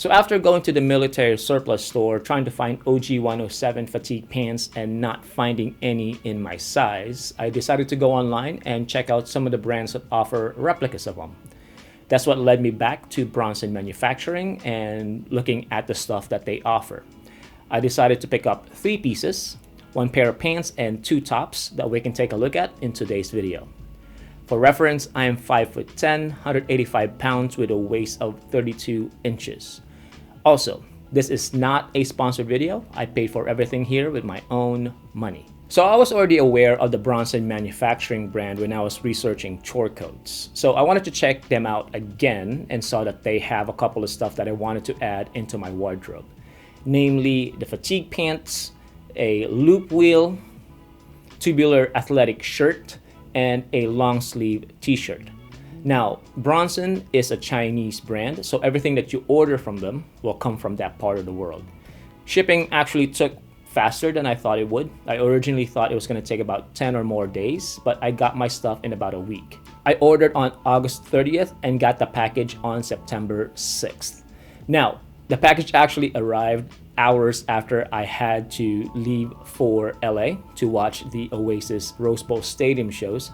So after going to the military surplus store trying to find OG 107 fatigue pants and not finding any in my size, I decided to go online and check out some of the brands that offer replicas of them. That's what led me back to Bronson Manufacturing and looking at the stuff that they offer. I decided to pick up 3 pieces, 1 pair of pants and 2 tops that we can take a look at in today's video. For reference, I am 5'10", 185 pounds with a waist of 32 inches. Also, this is not a sponsored video. I paid for everything here with my own money. So I was already aware of the Bronson Manufacturing brand when I was researching chore coats. So I wanted to check them out again and saw that they have a couple of stuff that I wanted to add into my wardrobe. Namely, the fatigue pants, a Loopwheel, Tubular athletic shirt, and a long sleeve t-shirt. Now, Bronson is a Chinese brand, so everything that you order from them will come from that part of the world. Shipping actually took faster than I thought it would. I originally thought it was going to take about 10 or more days, but I got my stuff in about a week. I ordered on August 30th and got the package on September 6th. Now, the package actually arrived hours after I had to leave for LA to watch the Oasis Rose Bowl Stadium shows.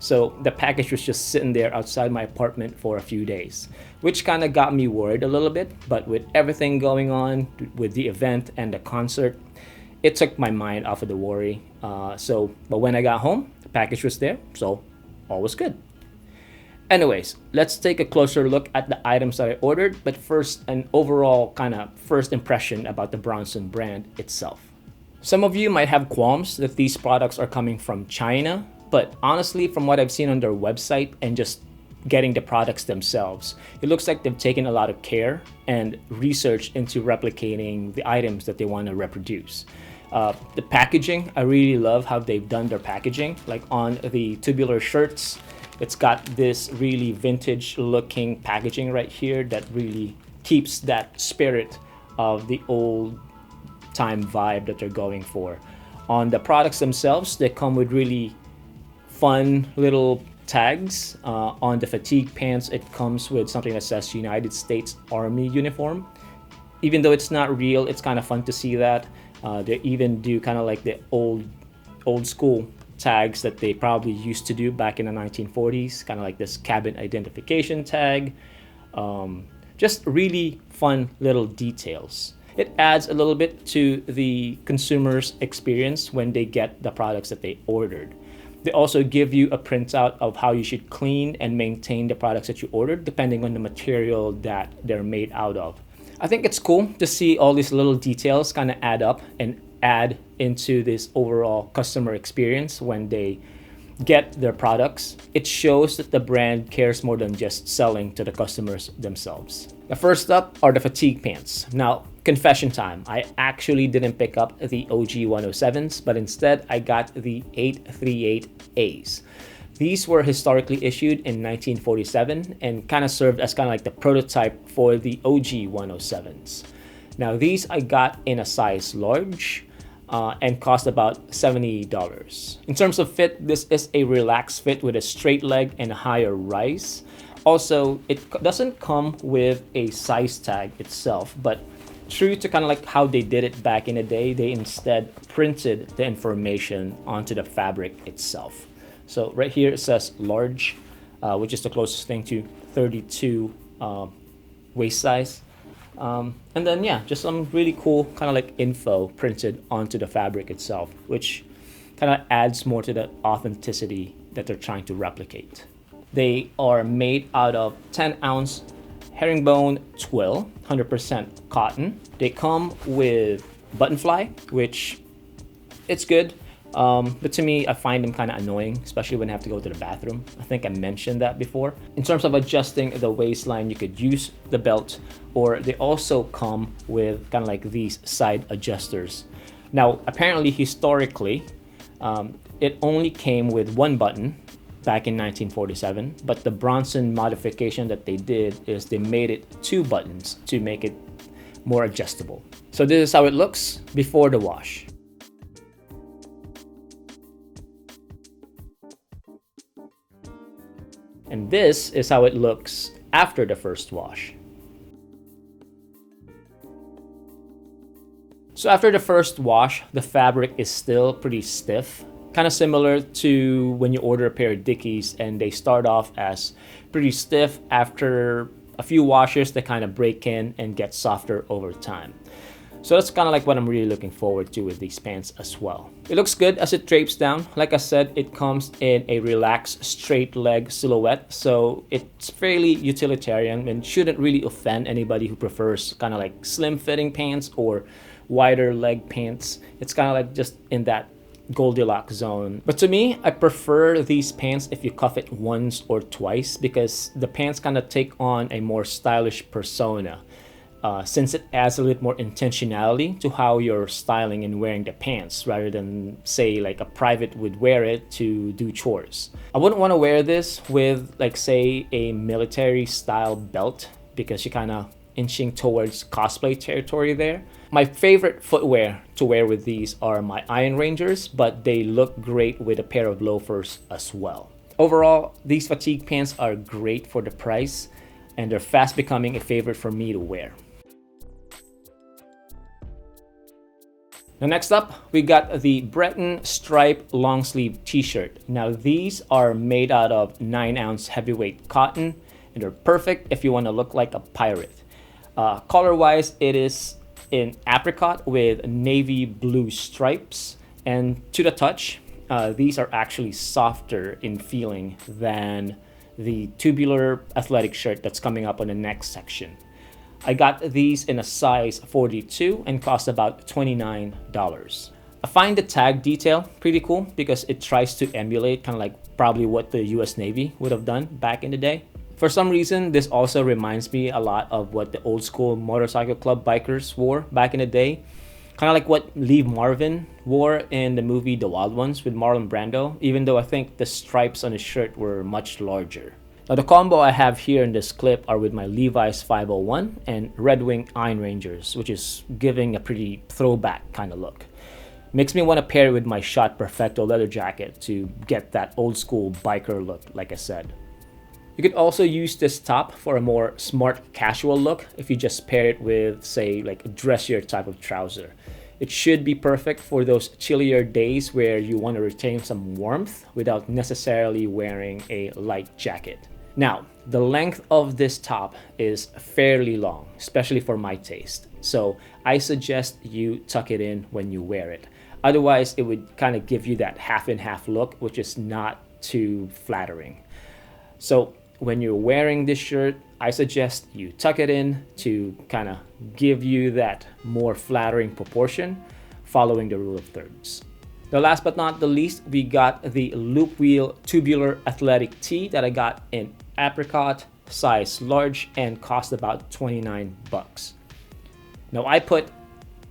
So the package was just sitting there outside my apartment for a few days, which kind of got me worried a little bit. But with everything going on with the event and the concert, it took my mind off of the worry. But when I got home, the package was there, so all was good. Anyways, let's take a closer look at the items that I ordered, but first, an overall kind of first impression about the Bronson brand itself. Some of you might have qualms that these products are coming from China, but honestly, from what I've seen on their website and just getting the products themselves, it looks like they've taken a lot of care and research into replicating the items that they want to reproduce. The packaging, I really love how they've done their packaging. Like on the tubular shirts, it's got this really vintage looking packaging right here that really keeps that spirit of the old time vibe that they're going for. On the products themselves, they come with really fun little tags. On the fatigue pants, it comes with something that says United States Army uniform. Even though it's not real, it's kind of fun to see that. They even do kind of like the old school tags that they probably used to do back in the 1940s, kind of like this cabin identification tag. Just really fun little details. It adds a little bit to the consumer's experience when they get the products that they ordered. They also give you a printout of how you should clean and maintain the products that you ordered, depending on the material that they're made out of. I think it's cool to see all these little details kind of add up and add into this overall customer experience when they get their products. It shows that the brand cares more than just selling to the customers themselves. The first up are the fatigue pants. Now, confession time. I actually didn't pick up the OG 107s, but instead I got the 838As. These were historically issued in 1947 and kind of served as kind of like the prototype for the OG 107s. Now these I got in a size large and cost about $70. In terms of fit, this is a relaxed fit with a straight leg and a higher rise. Also, it doesn't come with a size tag itself, but true to kind of like how they did it back in the day, they instead printed the information onto the fabric itself. So right here it says large, which is the closest thing to 32 waist size. And then yeah, just some really cool kind of like info printed onto the fabric itself, which kind of adds more to the authenticity that they're trying to replicate. They are made out of 10-ounce herringbone twill, 100% cotton. They come with button fly, which it's good. But to me, I find them kind of annoying, especially when I have to go to the bathroom. I think I mentioned that before. In terms of adjusting the waistline, you could use the belt, or they also come with kind of like these side adjusters. Now, apparently, historically, it only came with one button back in 1947, but the Bronson modification that they did is they made it 2 buttons to make it more adjustable. So this is how it looks before the wash. And this is how it looks after the first wash. So after the first wash, the fabric is still pretty stiff, kind of similar to when you order a pair of Dickies and they start off as pretty stiff. After a few washes, they kind of break in and get softer over time. So that's kind of like what I'm really looking forward to with these pants as well. It looks good as it drapes down. Like I said, it comes in a relaxed straight leg silhouette, so it's fairly utilitarian and shouldn't really offend anybody who prefers kind of like slim fitting pants or wider leg pants. It's kind of like just in that Goldilocks zone. But to me, I prefer these pants if you cuff it once or twice, because the pants kind of take on a more stylish persona, since it adds a little more intentionality to how you're styling and wearing the pants, rather than say like a private would wear it to do chores. I wouldn't want to wear this with like say a military style belt, because you're kind of inching towards cosplay territory there. My favorite footwear to wear with these are my Iron Rangers, but they look great with a pair of loafers as well. Overall, these fatigue pants are great for the price, and they're fast becoming a favorite for me to wear. Now next up, we got the Breton stripe long sleeve t-shirt. Now these are made out of 9-ounce heavyweight cotton, and they're perfect if you want to look like a pirate. Color wise, it is in apricot with navy blue stripes, and to the touch, these are actually softer in feeling than the tubular athletic shirt that's coming up on the next section. I got these in a size 42 and cost about $29. I find the tag detail pretty cool because it tries to emulate kind of like probably what the US Navy would have done back in the day. For some reason, this also reminds me a lot of what the old school motorcycle club bikers wore back in the day. Kind of like what Lee Marvin wore in the movie The Wild Ones with Marlon Brando, even though I think the stripes on his shirt were much larger. Now the combo I have here in this clip are with my Levi's 501 and Red Wing Iron Rangers, which is giving a pretty throwback kind of look. Makes me want to pair it with my Shot Perfecto leather jacket to get that old school biker look, like I said. You could also use this top for a more smart casual look if you just pair it with, say, like a dressier type of trouser. It should be perfect for those chillier days where you want to retain some warmth without necessarily wearing a light jacket. Now, the length of this top is fairly long, especially for my taste. So I suggest you tuck it in when you wear it. Otherwise, it would kind of give you that half and half look, which is not too flattering. So when you're wearing this shirt, I suggest you tuck it in to kind of give you that more flattering proportion, following the rule of thirds. Now last but not the least, we got the Loopwheel tubular athletic tee that I got in apricot, size large, and cost about 29 bucks. Now I put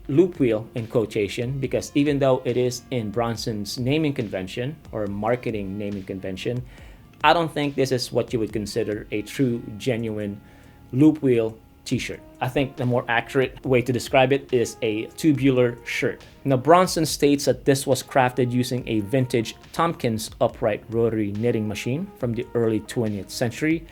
Loopwheel in quotation because even though it is in Bronson's naming convention or marketing naming convention, I don't think this is what you would consider a true, genuine Loopwheel t-shirt. I think the more accurate way to describe it is a tubular shirt. Now Bronson states that this was crafted using a vintage Tompkins upright rotary knitting machine from the early 20th century,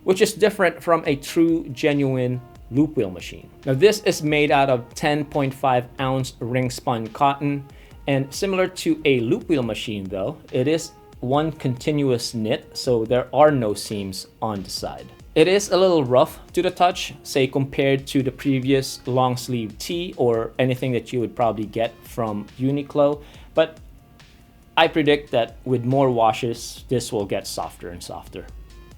which is different from a true, genuine Loopwheel machine. Now this is made out of 10.5 ounce ring spun cotton, and similar to a Loopwheel machine though, it is one continuous knit, so there are no seams on the side. It is a little rough to the touch, say compared to the previous long sleeve tee or anything that you would probably get from Uniqlo, but I predict that with more washes, this will get softer and softer.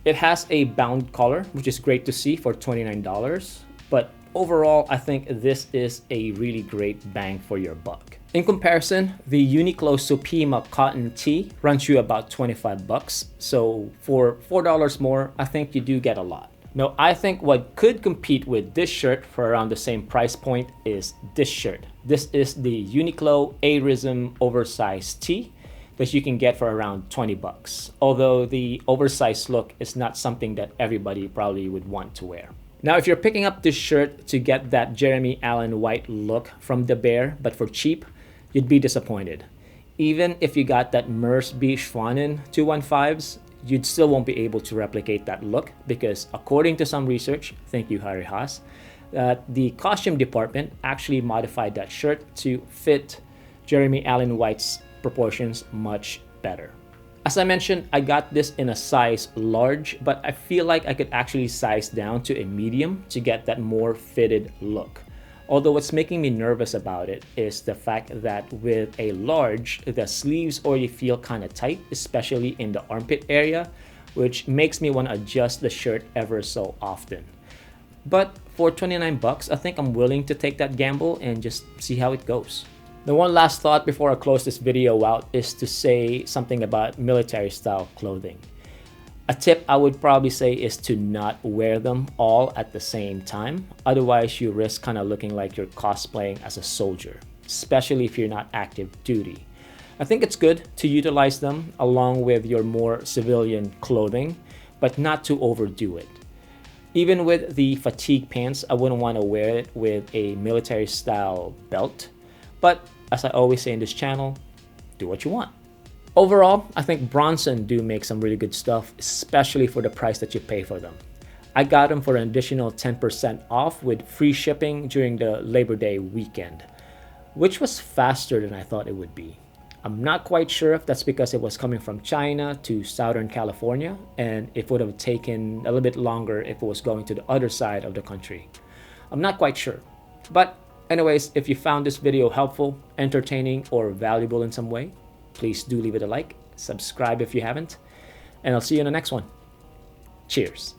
It has a bound collar, which is great to see for $29, but overall, I think this is a really great bang for your buck. In comparison, the Uniqlo Supima cotton tee runs you about 25 bucks. So for $4 more, I think you do get a lot. Now, I think what could compete with this shirt for around the same price point is this shirt. This is the Uniqlo A-Rism oversized tee that you can get for around 20 bucks. Although the oversized look is not something that everybody probably would want to wear. Now, if you're picking up this shirt to get that Jeremy Allen White look from the Bear, but for cheap, you'd be disappointed. Even if you got that Merce B. Schwanen 215s, you still won't be able to replicate that look because according to some research, thank you Harry Haas, that the costume department actually modified that shirt to fit Jeremy Allen White's proportions much better. As I mentioned, I got this in a size large, but I feel like I could actually size down to a medium to get that more fitted look. Although what's making me nervous about it is the fact that with a large, the sleeves already feel kind of tight, especially in the armpit area, which makes me want to adjust the shirt ever so often. But for 29 bucks, I think I'm willing to take that gamble and just see how it goes. The one last thought before I close this video out is to say something about military style clothing. A tip I would probably say is to not wear them all at the same time. Otherwise, you risk kind of looking like you're cosplaying as a soldier, especially if you're not active duty. I think it's good to utilize them along with your more civilian clothing, but not to overdo it. Even with the fatigue pants, I wouldn't want to wear it with a military style belt. But as I always say in this channel, do what you want. Overall, I think Bronson do make some really good stuff, especially for the price that you pay for them. I got them for an additional 10% off with free shipping during the Labor Day weekend, which was faster than I thought it would be. I'm not quite sure if that's because it was coming from China to Southern California, and it would have taken a little bit longer if it was going to the other side of the country. I'm not quite sure. But anyways, if you found this video helpful, entertaining, or valuable in some way, please do leave it a like, subscribe if you haven't, and I'll see you in the next one. Cheers.